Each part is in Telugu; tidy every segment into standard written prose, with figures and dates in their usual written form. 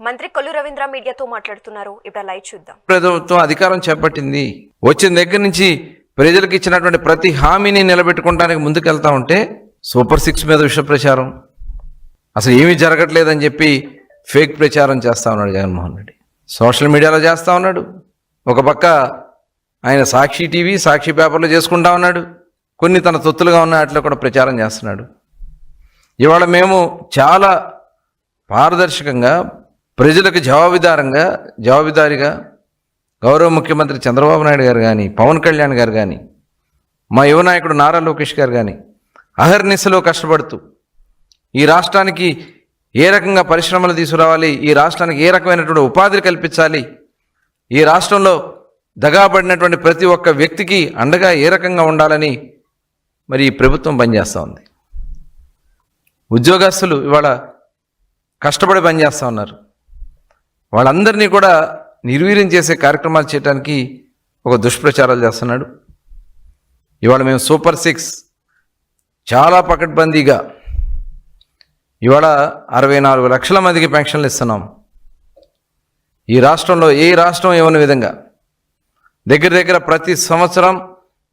మంత్రి కొల్లు రవీంద్ర మీడియాతో మాట్లాడుతున్నారు. ఇప్పుడు లైవ్ చూద్దాం. ప్రభుత్వం అధికారం చేపట్టింది. వచ్చిన దగ్గర నుంచి ప్రజలకు ఇచ్చినటువంటి ప్రతి హామీని నిలబెట్టుకోవడానికి ముందుకెళ్తా ఉంటే సూపర్ 6 మీద విష ప్రచారం, అసలు ఏమీ జరగట్లేదని చెప్పి ఫేక్ ప్రచారం చేస్తూ ఉన్నాడు జగన్మోహన్ రెడ్డి. సోషల్ మీడియాలో చేస్తూ ఉన్నాడు. ఒక పక్క ఆయన సాక్షి టీవీ, సాక్షి పేపర్లో చేసుకుంటా ఉన్నాడు. కొన్ని తన తొత్తులుగా ఉన్న వాటిలో కూడా ప్రచారం చేస్తున్నాడు. ఇవాళ మేము చాలా పారదర్శకంగా ప్రజలకు జవాబుదారీగా గౌరవ ముఖ్యమంత్రి చంద్రబాబు నాయుడు గారు కానీ, పవన్ కళ్యాణ్ గారు కానీ, మా యువ నాయకుడు నారా లోకేష్ గారు కానీ అహర్నిశలో కష్టపడుతూ ఈ రాష్ట్రానికి ఏ రకంగా పరిశ్రమలు తీసుకురావాలి, ఈ రాష్ట్రానికి ఏ రకమైనటువంటి ఉపాధి కల్పించాలి, ఈ రాష్ట్రంలో దగాపడినటువంటి ప్రతి ఒక్క వ్యక్తికి అండగా ఏ రకంగా ఉండాలని మరి ఈ ప్రభుత్వం పనిచేస్తూ ఉంది. ఉద్యోగస్తులు ఇవాళ కష్టపడి పనిచేస్తూ ఉన్నారు. వాళ్ళందరినీ కూడా నిర్వీర్యం చేసే కార్యక్రమాలు చేయడానికి ఒక దుష్ప్రచారాలు చేస్తున్నాడు. ఇవాళ మేము సూపర్ 6 చాలా పకడ్బందీగా ఇవాళ 64 లక్షల మందికి పెన్షన్లు ఇస్తున్నాం. ఈ రాష్ట్రంలో ఏ రాష్ట్రం ఇవ్వని విధంగా దగ్గర ప్రతి సంవత్సరం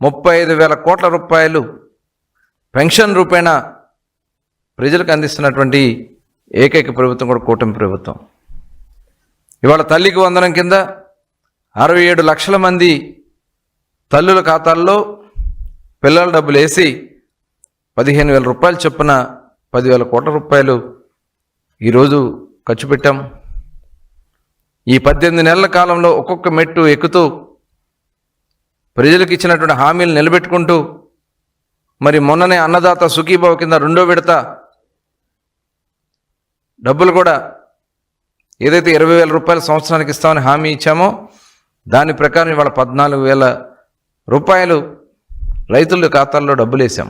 35,000 కోట్ల రూపాయలు పెన్షన్ రూపేణా ప్రజలకు అందిస్తున్నటువంటి ఏకైక ప్రభుత్వం కూడా కూటమి ప్రభుత్వం. ఇవాళ తల్లికి వందనం కింద 67 లక్షల మంది తల్లుల ఖాతాల్లో పిల్లల డబ్బులు వేసి 15,000 రూపాయలు చొప్పున 10,000 కోట్ల రూపాయలు ఈరోజు ఖర్చు పెట్టాం. ఈ 18 నెలల కాలంలో ఒక్కొక్క మెట్టు ఎక్కుతూ ప్రజలకు ఇచ్చినటువంటి హామీలు నిలబెట్టుకుంటూ మరి మొన్ననే అన్నదాత సుఖీభావ కింద 2వ విడత డబ్బులు కూడా ఏదైతే 20,000 రూపాయలు సంవత్సరానికి ఇస్తామని హామీ ఇచ్చామో దాని ప్రకారం ఇవాళ 14,000 రూపాయలు రైతుల ఖాతాల్లో డబ్బులు వేసాం.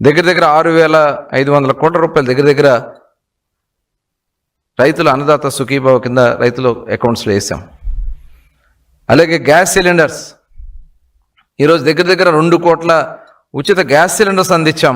దగ్గర 6,500 కోట్ల రూపాయలు దగ్గర రైతుల అన్నదాత సుఖీభావ కింద రైతుల అకౌంట్స్లో వేసాం. అలాగే గ్యాస్ సిలిండర్స్ ఈరోజు దగ్గర 2 కోట్ల ఉచిత గ్యాస్ సిలిండర్స్ అందించాం.